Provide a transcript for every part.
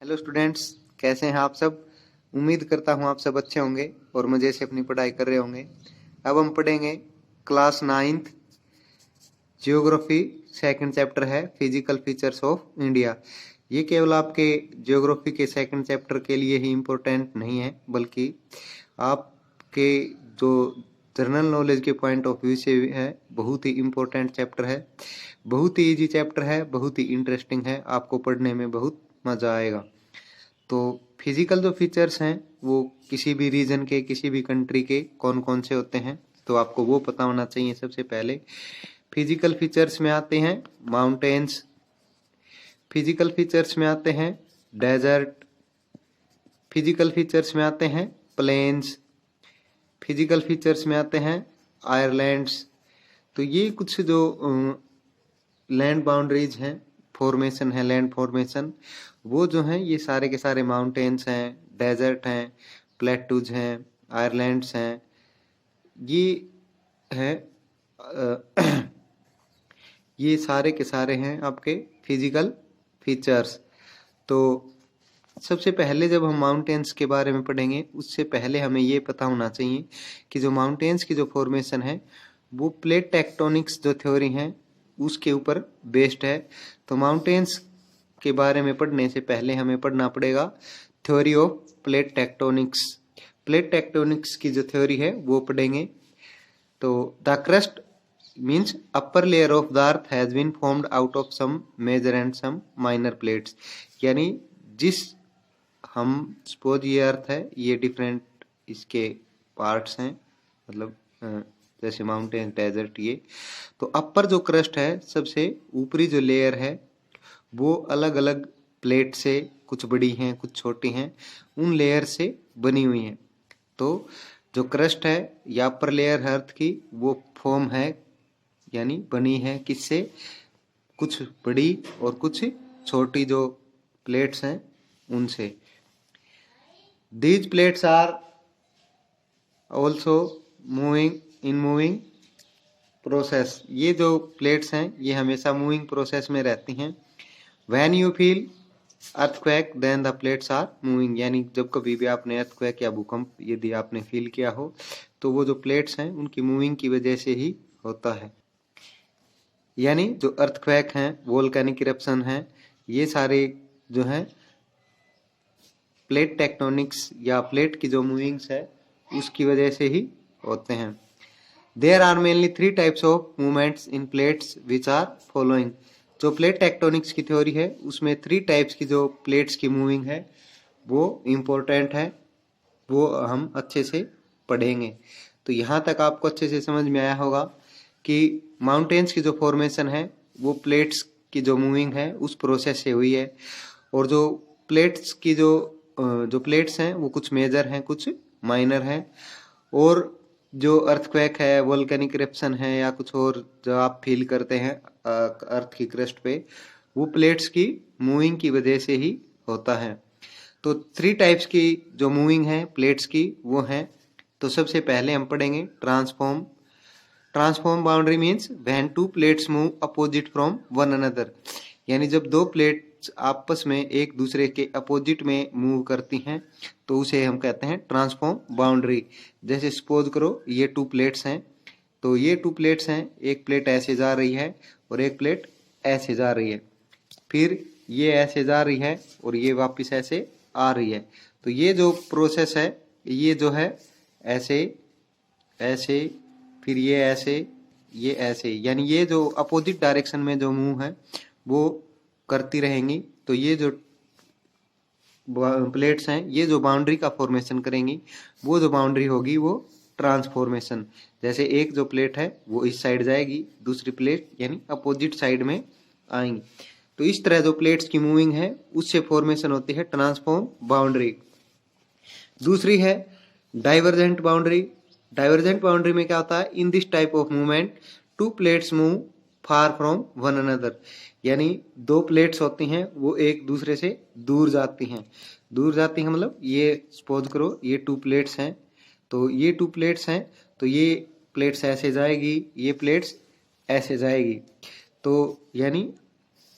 Hello students, कैसे हैं आप सब। उम्मीद करता हूं आप सब अच्छे होंगे और मज़े से अपनी पढ़ाई कर रहे होंगे। अब हम पढ़ेंगे class 9th geography. Second chapter है फिजिकल फीचर्स ऑफ इंडिया। ये केवल आपके जियोग्राफी के सेकंड चैप्टर के लिए ही इम्पोर्टेंट नहीं है, बल्कि आपके जो जनरल नॉलेज के पॉइंट ऑफ व्यू से है बहुत ही इम्पोर्टेंट चैप्टर है। बहुत ही इजी चैप्टर है, बहुत ही इंटरेस्टिंग है, आपको पढ़ने में बहुत मज़ा आएगा। तो फिजिकल जो फीचर्स हैं वो किसी भी रीजन के, किसी भी कंट्री के कौन कौन से होते हैं, तो आपको वो पता होना चाहिए। सबसे पहले फिजिकल फीचर्स में आते हैं माउंटेन्स, फिजिकल फीचर्स में आते हैं डेजर्ट, फिजिकल फीचर्स में आते हैं प्लेन्स, फिजिकल फीचर्स में आते हैं आयरलैंड्स। तो ये कुछ जो लैंड बाउंड्रीज हैं, फॉर्मेशन है, लैंड फॉर्मेशन, वो जो हैं ये सारे के सारे माउंटेन्स हैं, डेजर्ट हैं, प्लेटूज हैं, आयरलैंड्स हैं, ये हैं ये सारे के सारे हैं आपके फिजिकल फीचर्स। तो सबसे पहले जब हम माउंटेन्स के बारे में पढ़ेंगे उससे पहले हमें ये पता होना चाहिए कि जो माउंटेन्स की जो फॉर्मेशन है वो प्लेट टेक्टोनिक्स जो थ्योरी है उसके ऊपर बेस्ड है। तो माउंटेन्स के बारे में पढ़ने से पहले हमें पढ़ना पड़ेगा theory of plate tectonics. Plate tectonics की जो थ्योरी है वो पढ़ेंगे। तो the crust means upper layer of the earth has been formed out of some major and some minor plates. यानी जिस हम सपोज ये अर्थ है, ये डिफरेंट इसके पार्ट्स हैं, मतलब जैसे माउंटेन, डेजर्ट, ये तो अपर जो क्रस्ट है, सबसे ऊपरी जो लेयर है वो अलग अलग प्लेट से, कुछ बड़ी हैं कुछ छोटी हैं, उन लेयर से बनी हुई हैं। तो जो क्रस्ट है या अपर लेयर है अर्थ की, वो फॉर्म है यानी बनी है किससे, कुछ बड़ी और कुछ छोटी जो प्लेट्स हैं उनसे। These plates are also moving in moving process. ये जो प्लेट्स हैं ये हमेशा मूविंग प्रोसेस में रहती हैं। When you feel earthquake then the plates are moving. यानी जब कभी भी आपने अर्थक्वेक या भूकंप यदि आपने फील किया हो तो वो जो प्लेट्स हैं उनकी मूविंग की वजह से ही होता है। यानी जो अर्थक्वेक हैं, वोल्केनिक इरप्शन हैं, ये सारे जो हैं प्लेट टेक्टोनिक्स या प्लेट की जो मूविंग्स है उसकी वजह से ही होते हैं। There are mainly 3 types of movements in plates which are following. जो प्लेट टेक्टोनिक्स की थ्योरी है उसमें 3 टाइप्स की जो प्लेट्स की मूविंग है वो इम्पोर्टेंट है, वो हम अच्छे से पढ़ेंगे। तो यहाँ तक आपको अच्छे से समझ में आया होगा कि माउंटेन्स की जो फॉर्मेशन है वो प्लेट्स की जो मूविंग है उस प्रोसेस से हुई है, और जो प्लेट्स की जो प्लेट्स हैं वो कुछ मेजर हैं कुछ माइनर हैं, और जो अर्थक्वेक है, वोल्केनिक इरप्शन है या कुछ और जो आप फील करते हैं अर्थ की क्रस्ट पे, वो प्लेट्स की मूविंग की वजह से ही होता है। तो 3 टाइप्स की जो मूविंग है प्लेट्स की वो हैं। तो सबसे पहले हम पढ़ेंगे transform. Transform boundary means when 2 plates move opposite from one another. यानी जब 2 प्लेट्स आपस में एक दूसरे के अपोजिट में मूव करती हैं तो उसे हम कहते हैं ट्रांसफॉर्म बाउंड्री। जैसे सपोज करो ये 2 प्लेट्स हैं, तो ये 2 प्लेट्स हैं, एक प्लेट ऐसे जा रही है और एक प्लेट ऐसे जा रही है, फिर ये ऐसे जा रही है और ये वापस ऐसे आ रही है। तो ये जो प्रोसेस है ये जो है ऐसे ऐसे, फिर ये ऐसे, ये ऐसे, यानी ये जो अपोजिट डायरेक्शन में जो मूव है वो करती रहेंगी। तो ये जो प्लेट्स हैं ये जो बाउंड्री का फॉर्मेशन करेंगी, वो जो बाउंड्री होगी वो ट्रांसफॉर्मेशन। जैसे एक जो प्लेट है वो इस साइड जाएगी, दूसरी प्लेट यानी अपोजिट साइड में आएंगी। तो इस तरह जो प्लेट्स की मूविंग है उससे फॉर्मेशन होती है ट्रांसफॉर्म बाउंड्री। दूसरी है डाइवर्जेंट बाउंड्री। डाइवर्जेंट बाउंड्री में क्या होता है, in this type of movement 2 plates move far from one another. यानी 2 प्लेट्स होती हैं वो एक दूसरे से दूर जाती हैं। दूर जाती हैं मतलब ये सपोज करो ये 2 प्लेट्स हैं, तो ये 2 प्लेट्स हैं, तो ये प्लेट्स ऐसे जाएगी, ये प्लेट्स ऐसे जाएगी। तो यानी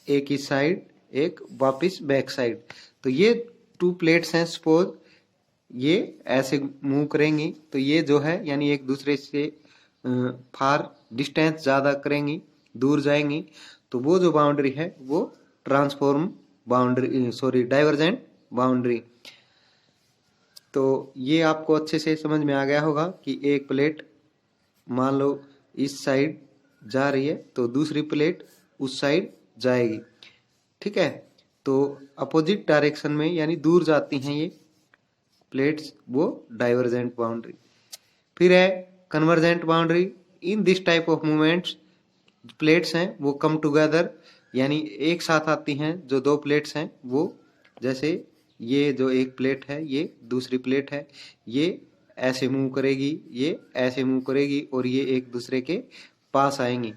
एक इस साइड एक वापस बैक साइड। तो ये 2 प्लेट्स हैं, सपोज ये ऐसे मूव करेंगी तो ये जो है यानी एक दूसरे से फार डिस्टेंस ज़्यादा करेंगी, दूर जाएंगी, तो वो जो बाउंड्री है वो transform boundary, sorry divergent boundary. तो ये आपको अच्छे से समझ में आ गया होगा कि एक प्लेट मान लो इस साइड जा रही है तो दूसरी प्लेट उस साइड जाएगी, ठीक है। तो अपोजिट डायरेक्शन में यानी दूर जाती हैं ये प्लेट्स, वो डाइवर्जेंट बाउंड्री। फिर है convergent boundary. In this type of movements plates हैं वो कम टुगेदर, यानी एक साथ आती हैं। जो 2 प्लेट्स हैं वो, जैसे ये जो एक प्लेट है ये दूसरी प्लेट है, ये ऐसे मूव करेगी, ये ऐसे मूव करेगी और ये एक दूसरे के पास आएंगी।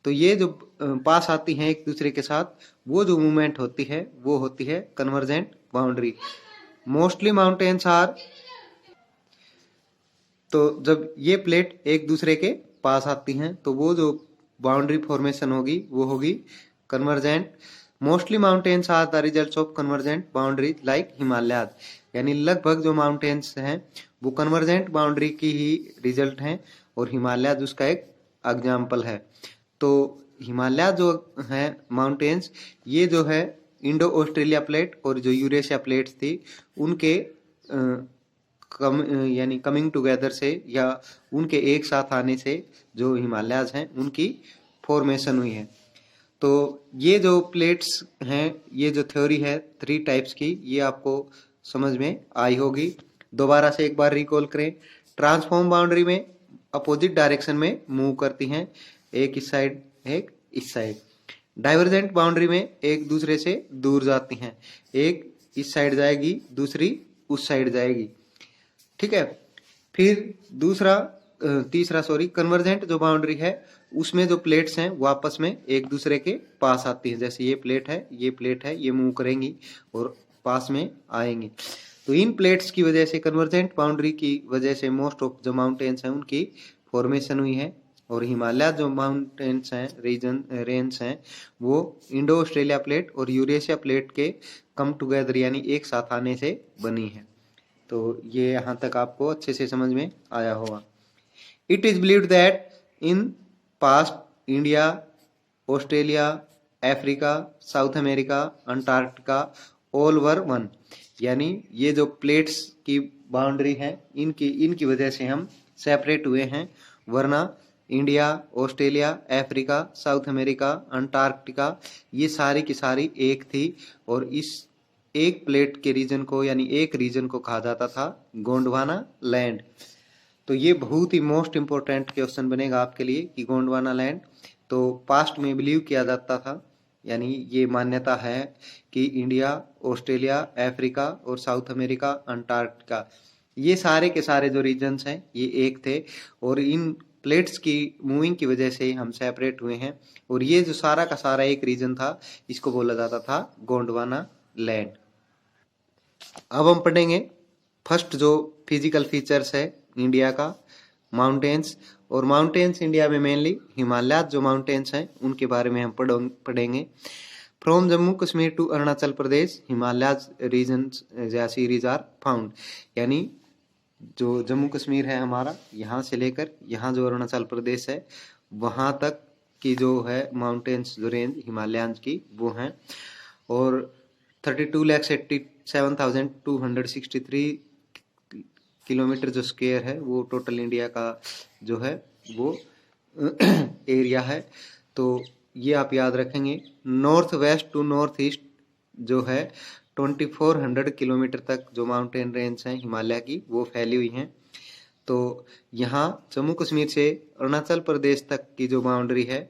तो ये जो पास आती हैं एक दूसरे के साथ, वो जो मूवमेंट होती है वो होती है convergent boundary. Mostly mountains are, तो जब ये प्लेट एक दूसरे के पास आती हैं तो वो जो बाउंड्री फॉर्मेशन होगी वो होगी convergent. Mostly mountains are the results of convergent boundary like Himalayas, यानी लगभग जो माउंटेन्स हैं वो कन्वर्जेंट बाउंड्री की ही रिजल्ट हैं और हिमालयाज उसका एक एग्जाम्पल है। तो हिमालय जो है माउंटेन्स, ये जो है इंडो ऑस्ट्रेलिया प्लेट और जो यूरेशिया प्लेट्स थी उनके यानी कमिंग टुगेदर से या उनके एक साथ आने से जो हिमालयाज हैं उनकी फॉर्मेशन हुई है। तो ये जो प्लेट्स हैं, ये जो थ्योरी है 3 टाइप्स की, ये आपको समझ में आई होगी। दोबारा से एक बार रिकॉल करें। ट्रांसफॉर्म बाउंड्री में अपोजिट डायरेक्शन में मूव करती हैं, एक इस साइड एक इस साइड। डाइवर्जेंट बाउंड्री में एक दूसरे से दूर जाती हैं, एक इस साइड जाएगी दूसरी उस साइड जाएगी, ठीक है। फिर तीसरा कन्वर्जेंट जो बाउंड्री है उसमें जो प्लेट्स हैं वो आपस में एक दूसरे के पास आती हैं। जैसे ये प्लेट है, ये प्लेट है, ये मूव करेंगी और पास में आएंगी। तो इन प्लेट्स की वजह से, कन्वर्जेंट बाउंड्री की वजह से मोस्ट ऑफ जो माउंटेन्स हैं उनकी फॉर्मेशन हुई है। और हिमालय जो माउंटेन्स हैं, रेंज हैं, वो इंडो ऑस्ट्रेलिया प्लेट और यूरेशिया प्लेट के कम टुगेदर यानी एक साथ आने से बनी है। तो ये यहाँ तक आपको अच्छे से समझ में आया होगा। It is believed that in past India, Australia, Africa, south America, Antarctica all were one, यानी ये जो प्लेट्स की बाउंड्री है इनकी वजह से हम सेपरेट हुए हैं, वरना India, Australia, Africa, south America, Antarctica ये सारी की सारी एक थी। और इस एक प्लेट के रीजन को यानी एक रीजन को कहा जाता था गोंडवाना लैंड। तो ये बहुत ही मोस्ट इम्पोर्टेंट क्वेश्चन बनेगा आपके लिए कि गोंडवाना लैंड, तो पास्ट में बिलीव किया जाता था, यानी ये मान्यता है कि इंडिया, ऑस्ट्रेलिया, अफ्रीका और साउथ अमेरिका, अंटार्कटिका ये सारे के सारे जो रीजन्स हैं ये एक थे और इन प्लेट्स की मूविंग की वजह से हम सेपरेट हुए हैं। और ये जो सारा का सारा एक रीजन था इसको बोला जाता था गोंडवाना लैंड। अब हम पढ़ेंगे फर्स्ट जो फिजिकल फीचर्स है इंडिया का, माउंटेन्स। और माउंटेन्स इंडिया में मेनली हिमालय जो माउंटेन्स हैं उनके बारे में हम पढ़ेंगे। From Jammu Kashmir to Arunachal Pradesh Himalaya region या सीरीज आर फाउंड, यानी जो जम्मू कश्मीर है हमारा, यहाँ से लेकर यहाँ जो अरुणाचल प्रदेश है वहाँ तक की जो है माउंटेन्स जो रेंज हिमालयंस की वो हैं। और 32,87,263 किलोमीटर जो स्क्वायर है वो टोटल इंडिया का जो है वो एरिया है। तो ये आप याद रखेंगे। North west to north east जो है 2400 किलोमीटर तक जो माउंटेन रेंज हैं हिमालय की वो फैली हुई हैं। तो यहाँ जम्मू कश्मीर से अरुणाचल प्रदेश तक की जो बाउंड्री है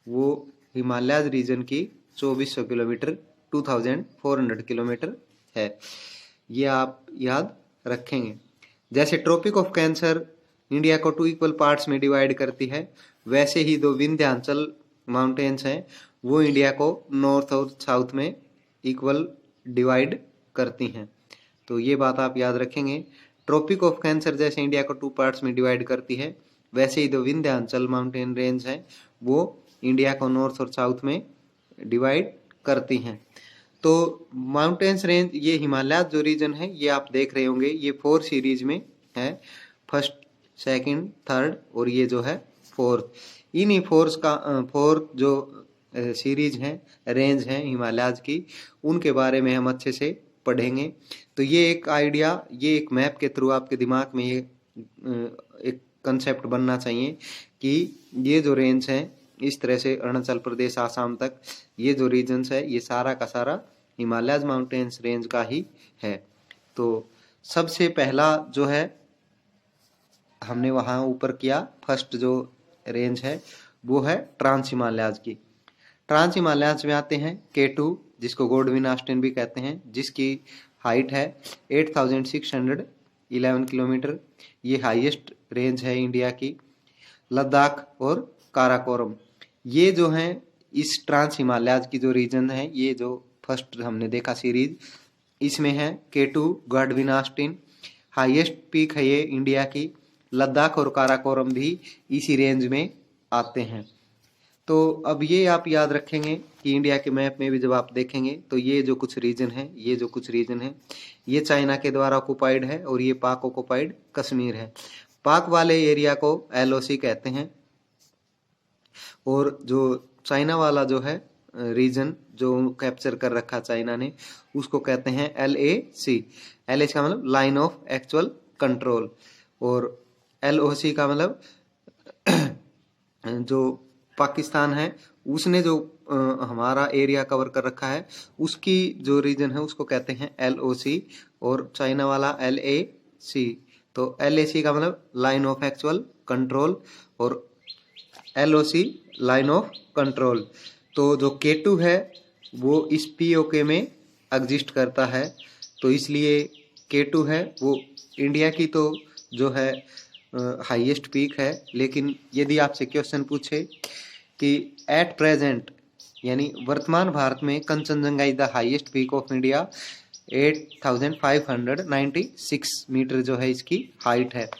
वो हिमालय रीजन की 2400 किलोमीटर 2400 किलोमीटर है, ये आप याद रखेंगे। जैसे ट्रॉपिक ऑफ कैंसर इंडिया को 2 इक्वल पार्ट्स में डिवाइड करती है, वैसे ही दो विंध्याचल माउंटेन्स हैं वो इंडिया को नॉर्थ और साउथ में इक्वल डिवाइड करती हैं। तो ये बात आप याद रखेंगे। ट्रॉपिक ऑफ कैंसर जैसे इंडिया को 2 पार्ट्स में डिवाइड करती है, वैसे ही दो विंध्याचल माउंटेन रेंज हैं वो इंडिया को नॉर्थ और साउथ में डिवाइड करती हैं। तो माउंटेन्स रेंज, ये हिमालय जो रीजन है ये आप देख रहे होंगे, ये 4 सीरीज में है, फर्स्ट, सेकंड, थर्ड और ये जो है फोर्थ। इन्हीं फोर्थ जो सीरीज हैं, रेंज हैं हिमालयाज की, उनके बारे में हम अच्छे से पढ़ेंगे। तो ये एक आइडिया, ये एक मैप के थ्रू आपके दिमाग में ये एक कंसेप्ट बनना चाहिए कि ये जो रेंज है, इस तरह से अरुणाचल प्रदेश, आसाम तक ये जो रीजन्स है, ये सारा का सारा हिमालयज माउंटेन्स रेंज का ही है। तो सबसे पहला जो है हमने वहाँ ऊपर किया, फर्स्ट जो रेंज है वो है ट्रांस हिमालयाज की। ट्रांस हिमालयाज में आते हैं K2, जिसको गोडविन ऑस्टिन भी कहते हैं, जिसकी हाइट है 8611 किलोमीटर। ये हाईएस्ट रेंज है इंडिया की। लद्दाख और काराकोरम, ये जो हैं इस ट्रांस हिमालयाज की जो रीजन है, ये जो फर्स्ट हमने देखा सीरीज, इसमें है K2 Godwin Austen, highest peak है ये इंडिया की। लद्दाख और काराकोरम भी इसी रेंज में आते हैं। तो अब ये आप याद रखेंगे कि इंडिया के मैप में भी जब आप देखेंगे तो ये जो कुछ रीजन है, ये चाइना के द्वारा ऑक्युपाइड है और ये पाक ऑक्युपाइड कश्मीर है। पाक वाले एरिया को LOC कहते हैं और जो चाइना वाला जो है रीजन जो कैप्चर कर रखा चाइना ने, उसको कहते हैं LAC। LAC का मतलब लाइन ऑफ एक्चुअल कंट्रोल, और LOC का मतलब जो पाकिस्तान है उसने जो हमारा एरिया कवर कर रखा है, उसकी जो रीजन है उसको कहते हैं LOC, और चाइना वाला LAC। तो LAC का मतलब लाइन ऑफ एक्चुअल कंट्रोल और LOC लाइन ऑफ कंट्रोल। तो जो K2 है वो इस POK में एग्जिस्ट करता है, तो इसलिए K2 है वो इंडिया की तो जो है हाईएस्ट पीक है। लेकिन यदि आपसे क्वेश्चन पूछे कि एट प्रेजेंट, यानी वर्तमान भारत में, Kanchenjunga is the highest peak of India, 8596 metre जो है इसकी हाइट है।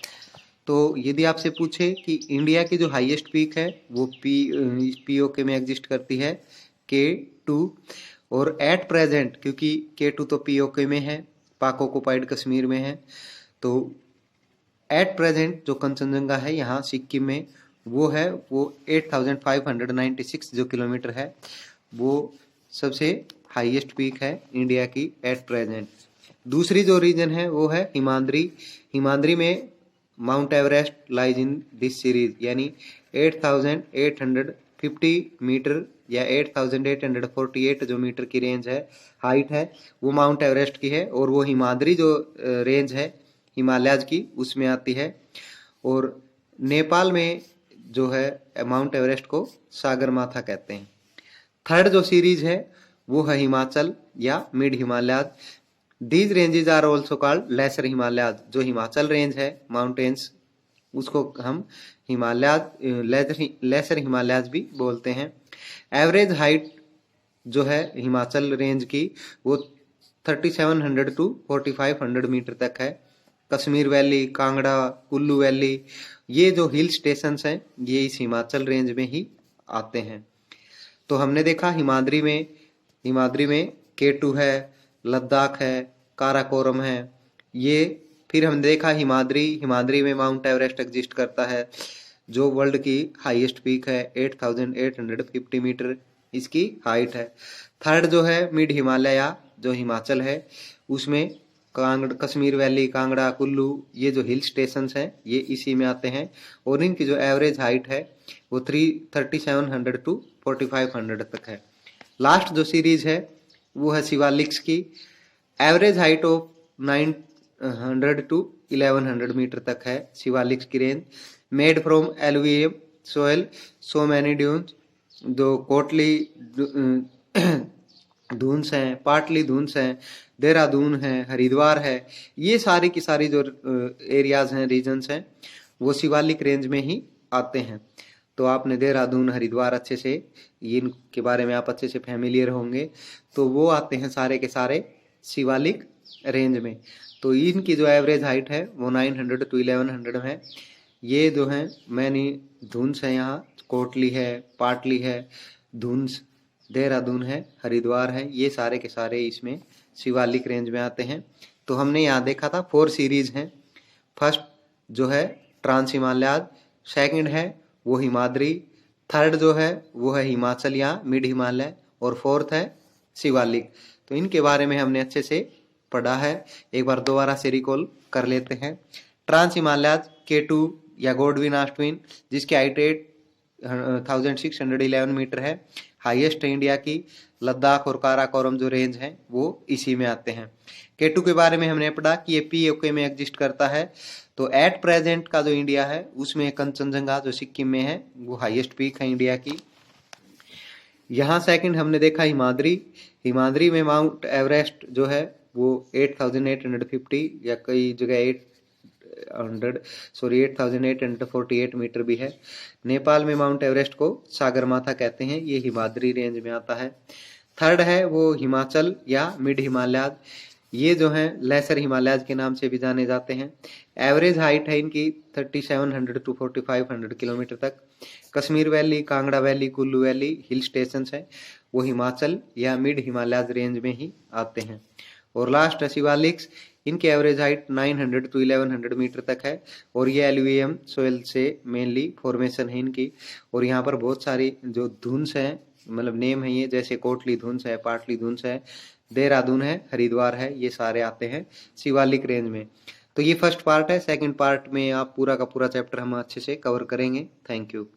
तो यदि आपसे पूछे कि इंडिया की जो हाईएस्ट पीक है वो POK में एग्जिस्ट करती है, K2, और एट प्रेजेंट, क्योंकि K2 तो POK में है, पाक ऑक्युपाइड कश्मीर में है, तो एट प्रेजेंट जो कंचनजंगा है यहाँ सिक्किम में, वो 8596 जो किलोमीटर है, वो सबसे हाईएस्ट पीक है इंडिया की एट प्रेजेंट। दूसरी जो रीजन है वो है हिमाद्री। हिमाद्री में mount Everest lies in this series, यानी 8850 मीटर या 8848 जो मीटर की रेंज है, हाइट है, वो माउंट एवरेस्ट की है, और वो हिमाद्री जो रेंज है हिमालयाज की उसमें आती है। और नेपाल में जो है माउंट एवरेस्ट को सागरमाथा कहते हैं। थर्ड जो सीरीज है वो है हिमाचल या mid Himalayas. These ranges are also called lesser Himalayas. जो हिमाचल रेंज है माउंटेन्स, उसको हम लेसर हिमालयाज भी बोलते हैं। एवरेज हाइट जो है हिमाचल रेंज की वो 3700 to 4500 मीटर तक है। कश्मीर वैली, कांगड़ा, कुल्लू वैली, ये जो हिल स्टेशंस हैं ये इस हिमाचल रेंज में ही आते हैं। तो हमने देखा हिमाद्री में K2 है, लद्दाख है, काराकोरम है ये। फिर हमने देखा हिमाद्री में माउंट एवरेस्ट एग्जिस्ट करता है, जो वर्ल्ड की हाईएस्ट पीक है, 8850 मीटर इसकी हाइट है। थर्ड जो है मिड हिमालय जो हिमाचल है, उसमें कश्मीर वैली, कांगड़ा, कुल्लू, ये जो हिल स्टेशंस हैं ये इसी में आते हैं, और इनकी जो एवरेज हाइट है वो 3700 to 4500 तक है। लास्ट जो सीरीज है वो है शिवालिक्स की। Average height of 900 to 1100 metre तक है शिवालिक्स की range. Made from alluvium soil, so many dunes, जो कोटली धून्स हैं, पाटली धून्स हैं, देहरादून है, हरिद्वार है, ये सारी की सारी जो एरियाज हैं, रीजन्स हैं, वो शिवालिक रेंज में ही आते हैं। तो आपने देहरादून, हरिद्वार अच्छे से, इनके बारे में आप अच्छे से फैमिलियर होंगे, तो वो आते हैं सारे के सारे शिवालिक रेंज में। तो इनकी जो एवरेज हाइट है वो 900 to 1100 है। ये जो हैं मैनी धुंस है, यहाँ कोटली है, पाटली है, धुंस, देहरादून है, हरिद्वार है, ये सारे के सारे इसमें शिवालिक रेंज में आते हैं। तो हमने यहाँ देखा था 4 सीरीज हैं। फर्स्ट जो है ट्रांस हिमालयाज, सेकंड है वो हिमाद्री, थर्ड जो है वो है हिमाचल या मिड हिमालय, और फोर्थ है शिवालिक। तो इनके बारे में हमने अच्छे से पढ़ा है, एक बार दोबारा से रिकॉल कर लेते हैं। ट्रांस हिमालयाज K2 या गोडविन ऑस्टविन, जिसकी हाइट 1611 मीटर है, हाईएस्ट है इंडिया की। लद्दाख और काराकोरम जो रेंज है वो इसी में आते हैं। K2 के बारे में हमने पढ़ा कि ये POK में एग्जिस्ट करता है। तो एट प्रेजेंट का जो इंडिया है उसमें कंचनजंगा जो सिक्किम में है वो हाईएस्ट पीक है इंडिया की। यहाँ सेकंड हमने देखा हिमाद्री। हिमाद्री में माउंट एवरेस्ट जो है वो 8850 या कई जगह 8848 मीटर भी है। नेपाल में माउंट एवरेस्ट को सागरमाथा कहते हैं, ये हिमाद्री रेंज में आता है। थर्ड है वो हिमाचल या मिड हिमालयाज, ये जो हैं लेसर हिमालयाज के नाम से भी जाने जाते हैं। एवरेज हाइट है इनकी 3700 टू 4500 किलोमीटर तक। Kashmir valley, Kangra valley, Kullu valley hill station है वो हिमाचल या मिड हिमालयाज रेंज में ही आते हैं। और लास्ट है शिवालिक्स, इनकी एवरेज हाइट 900 टू 1100 मीटर तक है, और ये एलुवियम सोयल से मेनली फॉर्मेशन है इनकी। और यहाँ पर बहुत सारी जो धुंस हैं, मतलब नेम है ये, जैसे कोटली धुंस है, पाटली धुंस है, देहरादून है, हरिद्वार है, ये सारे आते हैं शिवालिक रेंज में। तो ये फर्स्ट पार्ट है। सेकंड पार्ट में आप पूरा का पूरा चैप्टर हम अच्छे से कवर करेंगे। Thank you.